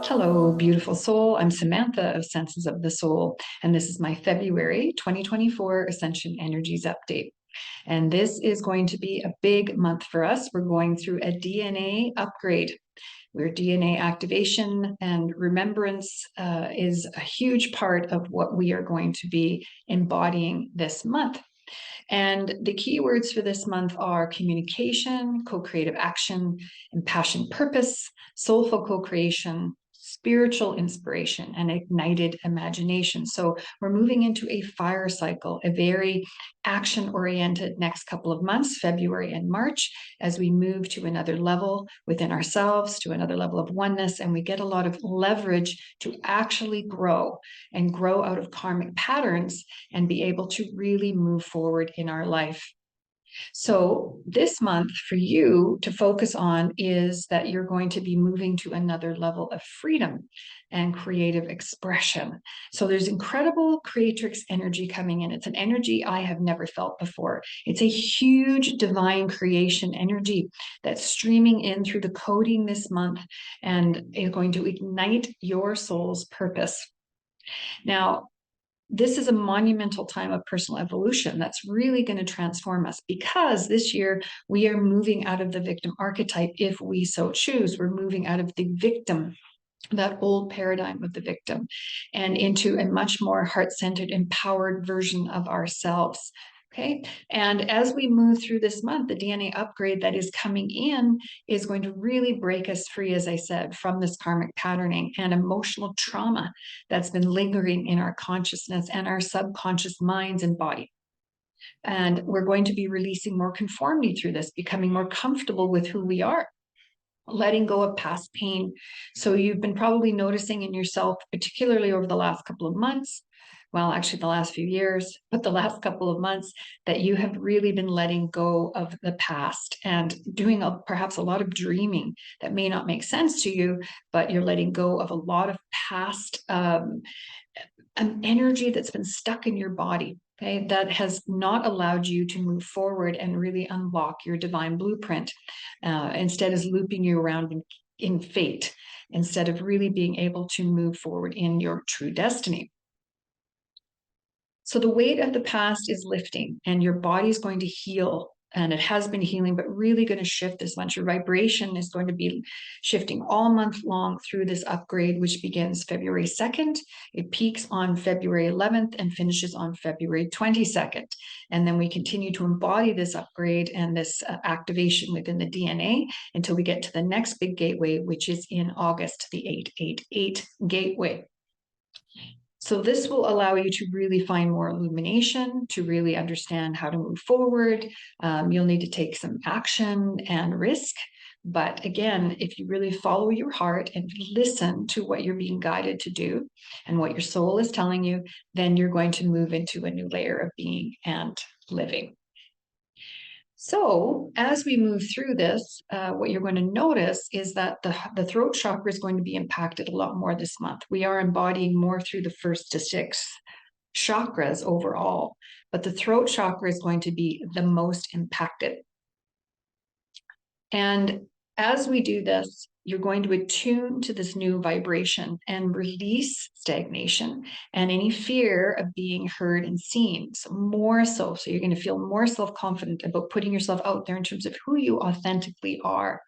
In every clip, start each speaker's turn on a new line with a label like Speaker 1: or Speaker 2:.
Speaker 1: Hello, beautiful soul. I'm Samantha of Senses of the Soul, and this is my February 2024 Ascension Energies update. And this is going to be a big month for us. We're going through a DNA upgrade where DNA activation and remembrance is a huge part of what we are going to be embodying this month. And the keywords for this month are communication, co-creative action, impassioned purpose, soulful co-creation, spiritual inspiration, and ignited imagination. So we're moving into a fire cycle, a very action-oriented next couple of months, February and March, as we move to another level within ourselves, to another level of oneness, and we get a lot of leverage to actually grow and grow out of karmic patterns and be able to really move forward in our life. So this month for you to focus on is that you're going to be moving to another level of freedom and creative expression. So there's incredible creatrix energy coming in. It's an energy I have never felt before. It's a huge divine creation energy that's streaming in through the coding this month and is going to ignite your soul's purpose. Now, this is a monumental time of personal evolution that's really going to transform us, because this year we are moving out of the victim archetype if we so choose. We're moving out of the victim, that old paradigm of the victim, and into a much more heart-centered, empowered version of ourselves. Okay. And as we move through this month, the DNA upgrade that is coming in is going to really break us free, as I said, from this karmic patterning and emotional trauma that's been lingering in our consciousness and our subconscious minds and body. And we're going to be releasing more conformity through this, becoming more comfortable with who we are, letting go of past pain. So you've been probably noticing in yourself, particularly over the last couple of months, well, actually the last few years, but the last couple of months, that you have really been letting go of the past and doing perhaps a lot of dreaming that may not make sense to you, but you're letting go of a lot of past energy that's been stuck in your body. Okay, that has not allowed you to move forward and really unlock your divine blueprint. Instead, is looping you around in fate, instead of really being able to move forward in your true destiny. So the weight of the past is lifting, and your body is going to heal. And it has been healing, but really going to shift this month. Your vibration is going to be shifting all month long through this upgrade, which begins February 2nd. It peaks on February 11th and finishes on February 22nd. And then we continue to embody this upgrade and this activation within the DNA until we get to the next big gateway, which is in August, the 888 gateway. So this will allow you to really find more illumination, to really understand how to move forward. You'll need to take some action and risk. But again, if you really follow your heart and listen to what you're being guided to do and what your soul is telling you, then you're going to move into a new layer of being and living. So as we move through this, what you're going to notice is that the throat chakra is going to be impacted a lot more this month. We are embodying more through the first to sixth chakras overall, but the throat chakra is going to be the most impacted. And as we do this, you're going to attune to this new vibration and release stagnation and any fear of being heard and seen. So more so you're going to feel more self-confident about putting yourself out there in terms of who you authentically are,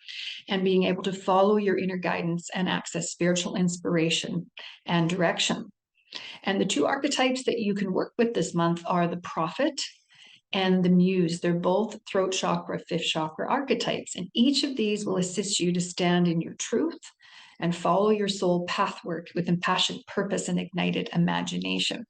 Speaker 1: and being able to follow your inner guidance and access spiritual inspiration and direction. And the two archetypes that you can work with this month are the prophet and the muse. They're both throat chakra, fifth chakra archetypes. And each of these will assist you to stand in your truth and follow your soul pathward with impassioned purpose and ignited imagination.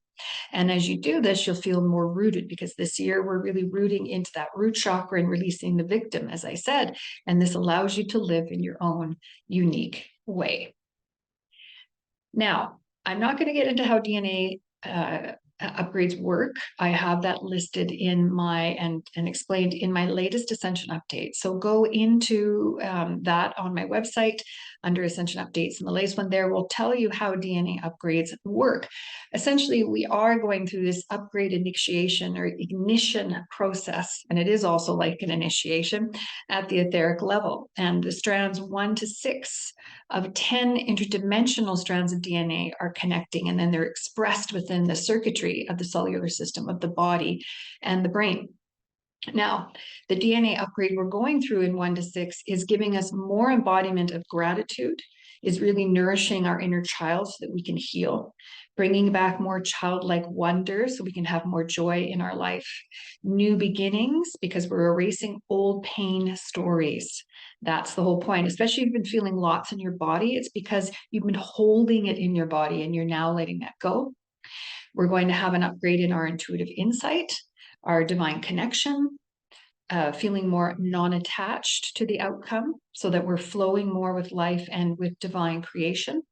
Speaker 1: And as you do this, you'll feel more rooted, because this year we're really rooting into that root chakra and releasing the victim, as I said. And this allows you to live in your own unique way. Now, I'm not going to get into how DNA upgrades work, I have that listed in my and explained in my latest Ascension update. So go into that on my website under Ascension updates, and the latest one there will tell you how DNA upgrades work. Essentially, we are going through this upgrade initiation or ignition process, and it is also like an initiation at the etheric level. And the strands 1 to 6 of 10 interdimensional strands of DNA are connecting, and then they're expressed within the circuitry of the cellular system of the body and the brain. Now, the DNA upgrade we're going through in 1 to 6 is giving us more embodiment of gratitude, is really nourishing our inner child so that we can heal, bringing back more childlike wonder so we can have more joy in our life, new beginnings because we're erasing old pain stories. That's the whole point. Especially if you've been feeling lots in your body, it's because you've been holding it in your body and you're now letting that go. We're going to have an upgrade in our intuitive insight, our divine connection, feeling more non-attached to the outcome so that we're flowing more with life and with divine creation.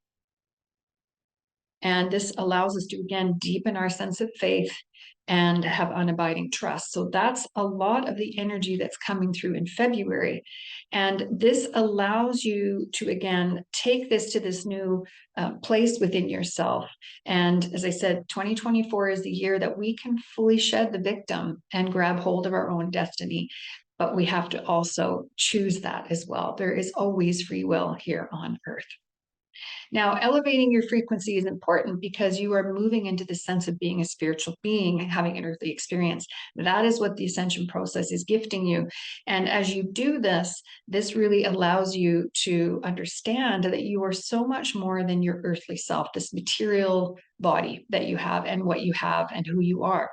Speaker 1: And this allows us to, again, deepen our sense of faith and have unabiding trust. So that's a lot of the energy that's coming through in February. And this allows you to, again, take this to this new place within yourself. And as I said, 2024 is the year that we can fully shed the victim and grab hold of our own destiny. But we have to also choose that as well. There is always free will here on Earth. Now, elevating your frequency is important because you are moving into the sense of being a spiritual being and having an earthly experience. That is what the ascension process is gifting you. And as you do this, this really allows you to understand that you are so much more than your earthly self, this material body that you have and what you have and who you are.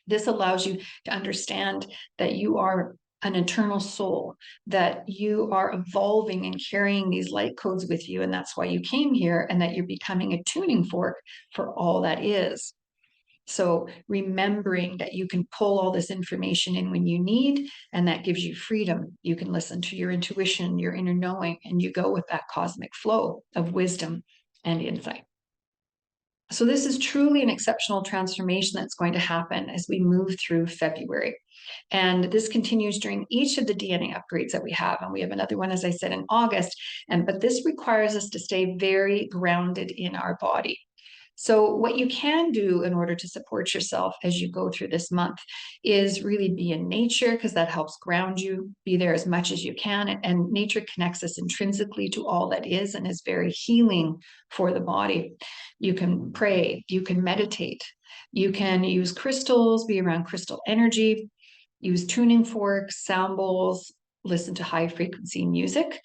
Speaker 1: This allows you to understand that you are an eternal soul, that you are evolving and carrying these light codes with you, and that's why you came here, and that you're becoming a tuning fork for all that is. So remembering that you can pull all this information in when you need, and that gives you freedom. You can listen to your intuition, your inner knowing, and you go with that cosmic flow of wisdom and insight. So this is truly an exceptional transformation that's going to happen as we move through February. And this continues during each of the DNA upgrades that we have. And we have another one, as I said, in August. But this requires us to stay very grounded in our body. So what you can do in order to support yourself as you go through this month is really be in nature, because that helps ground you, be there as much as you can. And nature connects us intrinsically to all that is and is very healing for the body. You can pray, you can meditate, you can use crystals, be around crystal energy, use tuning forks, sound bowls, listen to high frequency music.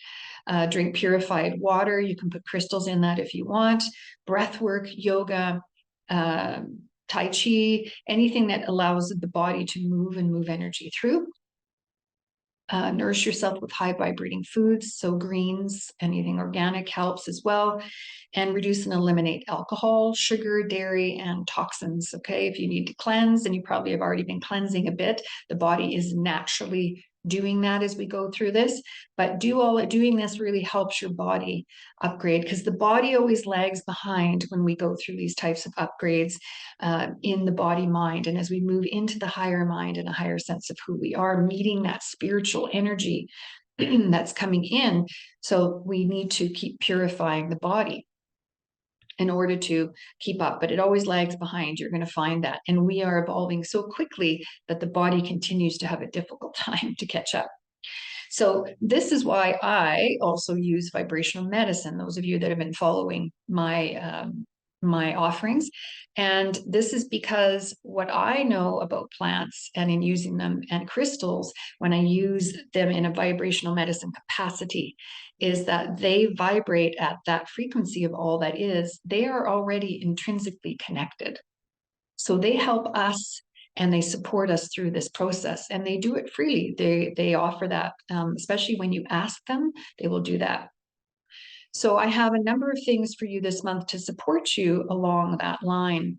Speaker 1: Drink purified water. You can put crystals in that if you want. Breath work, yoga, Tai Chi, anything that allows the body to move and move energy through. Nourish yourself with high vibrating foods. So greens, anything organic helps as well. And reduce and eliminate alcohol, sugar, dairy, and toxins. Okay, if you need to cleanse, and you probably have already been cleansing a bit, the body is naturally doing that as we go through this. But doing this really helps your body upgrade, because the body always lags behind when we go through these types of upgrades in the body mind. And as we move into the higher mind and a higher sense of who we are, meeting that spiritual energy that's coming in. So we need to keep purifying the body in order to keep up, but it always lags behind. You're going to find that. And we are evolving so quickly that the body continues to have a difficult time to catch up. So this is why I also use vibrational medicine, those of you that have been following my my offerings. And this is because what I know about plants and in using them and crystals, when I use them in a vibrational medicine capacity, is that they vibrate at that frequency of all that is. They are already intrinsically connected. So they help us and they support us through this process, and they do it freely. They offer that, especially when you ask them, they will do that. So I have a number of things for you this month to support you along that line.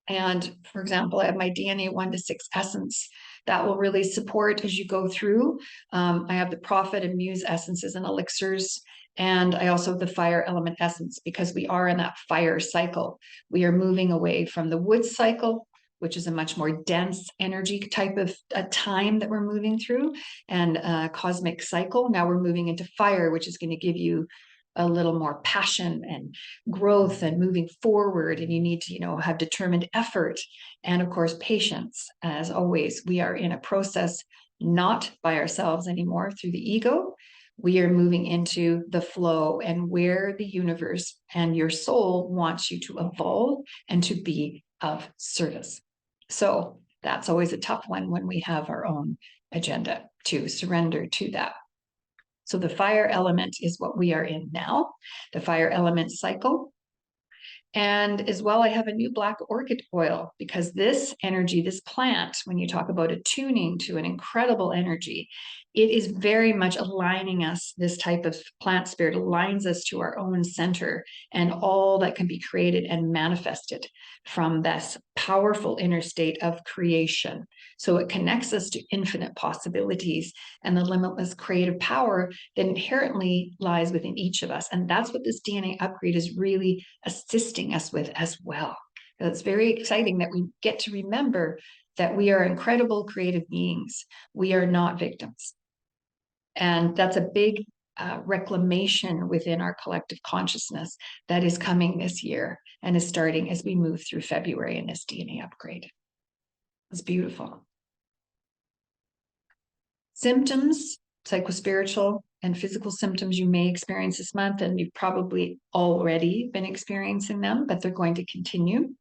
Speaker 1: And for example, I have my DNA 1 to 6 essence that will really support as you go through. I have the Prophet and Muse essences and elixirs, And I also have the fire element essence because we are in that fire cycle. We are moving away from the wood cycle, which is a much more dense energy type of a time that we're moving through, and a cosmic cycle. Now we're moving into fire, which is going to give you a little more passion and growth and moving forward. And you need to, have determined effort and, of course, patience. As always, we are in a process not by ourselves anymore through the ego. We are moving into the flow and where the universe and your soul wants you to evolve and to be of service. So that's always a tough one when we have our own agenda to surrender to that. So the fire element is what we are in now, the fire element cycle. And as well, I have a new black orchid oil because this energy, this plant, when you talk about attuning to an incredible energy, it is very much aligning us. This type of plant spirit aligns us to our own center and all that can be created and manifested from this powerful inner state of creation. So it connects us to infinite possibilities and the limitless creative power that inherently lies within each of us. And that's what this DNA upgrade is really assisting us with as well. It's very exciting that we get to remember that we are incredible creative beings. We are not victims. And that's a big reclamation within our collective consciousness that is coming this year and is starting as we move through February in this DNA upgrade. It's beautiful. Symptoms, psychospiritual and physical symptoms you may experience this month, and you've probably already been experiencing them, but they're going to continue,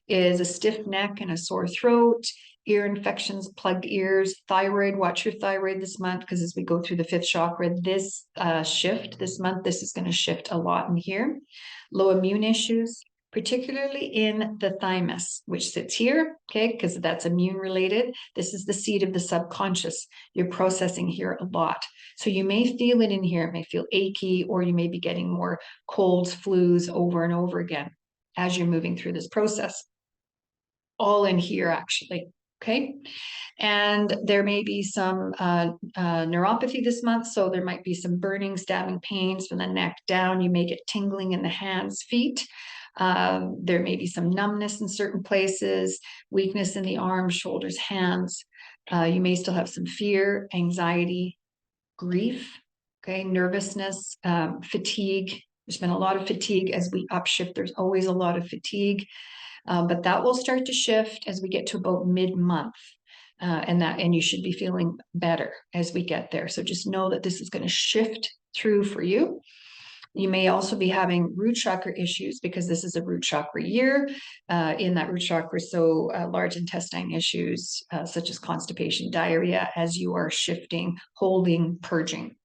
Speaker 1: is a stiff neck and a sore throat, ear infections, plugged ears, thyroid. Watch your thyroid this month, because as we go through the fifth chakra, this shift this month, this is going to shift a lot in here. Low immune issues, particularly in the thymus, which sits here, okay, because that's immune related. This is the seat of the subconscious. You're processing here a lot. So you may feel it in here. It may feel achy, or you may be getting more colds, flus over and over again as you're moving through this process. All in here, actually. Okay. And there may be some neuropathy this month. So there might be some burning, stabbing pains from the neck down. You may get tingling in the hands, feet. There may be some numbness in certain places, weakness in the arms, shoulders, hands. You may still have some fear, anxiety, grief, okay, nervousness, fatigue. There's been a lot of fatigue as we upshift. There's always a lot of fatigue. But that will start to shift as we get to about mid-month. And you should be feeling better as we get there. So just know that this is going to shift through for you. You may also be having root chakra issues because this is a root chakra year. In that root chakra, so large intestine issues such as constipation, diarrhea, as you are shifting, holding, purging.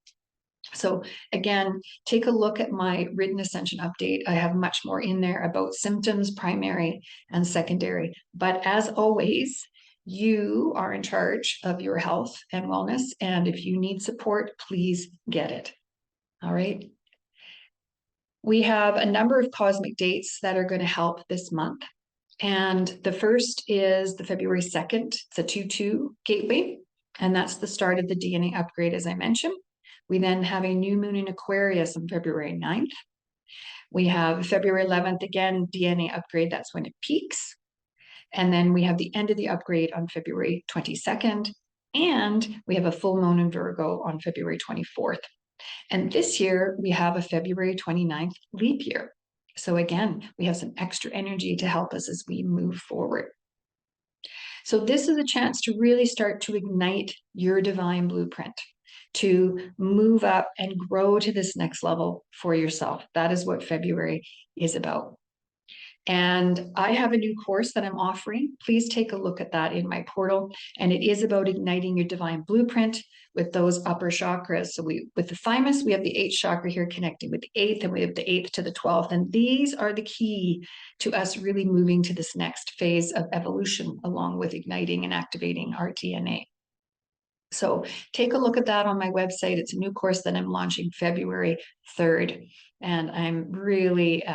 Speaker 1: So again, take a look at my written Ascension update. I have much more in there about symptoms, primary and secondary. But as always, you are in charge of your health and wellness. And if you need support, please get it. All right. We have a number of cosmic dates that are going to help this month. And the first is the February 2nd. It's a 2-2 gateway. And that's the start of the DNA upgrade, as I mentioned. We then have a new moon in Aquarius on February 9th. We have February 11th, again, DNA upgrade. That's when it peaks. And then we have the end of the upgrade on February 22nd. And we have a full moon in Virgo on February 24th. And this year, we have a February 29th leap year. So again, we have some extra energy to help us as we move forward. So this is a chance to really start to ignite your divine blueprint, to move up and grow to this next level for yourself. That is what February is about. And I have a new course that I'm offering. Please take a look at that in my portal. And it is about igniting your divine blueprint with those upper chakras. So with the thymus, we have the 8th chakra here connecting with the 8th, and we have the 8th to the 12th. And these are the key to us really moving to this next phase of evolution, along with igniting and activating our DNA. So take a look at that on my website. It's a new course that I'm launching February 3rd. And I'm really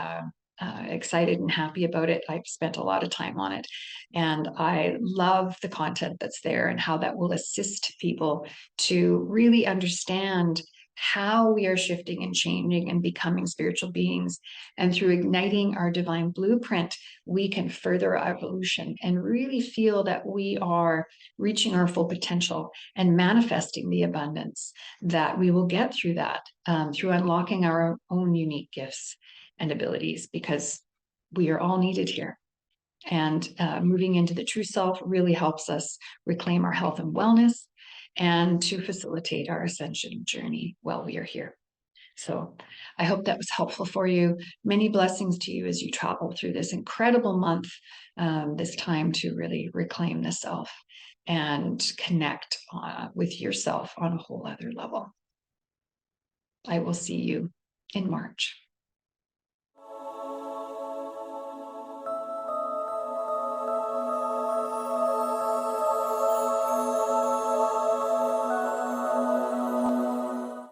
Speaker 1: excited and happy about it. I've spent a lot of time on it, and I love the content that's there and how that will assist people to really understand how we are shifting and changing and becoming spiritual beings. And through igniting our divine blueprint, we can further our evolution and really feel that we are reaching our full potential and manifesting the abundance that we will get through that, through unlocking our own unique gifts and abilities, because we are all needed here. And moving into the true self really helps us reclaim our health and wellness and to facilitate our ascension journey while we are here. So I hope that was helpful for you. Many blessings to you as you travel through this incredible month, this time to really reclaim the self and connect with yourself on a whole other level. I will see you in March.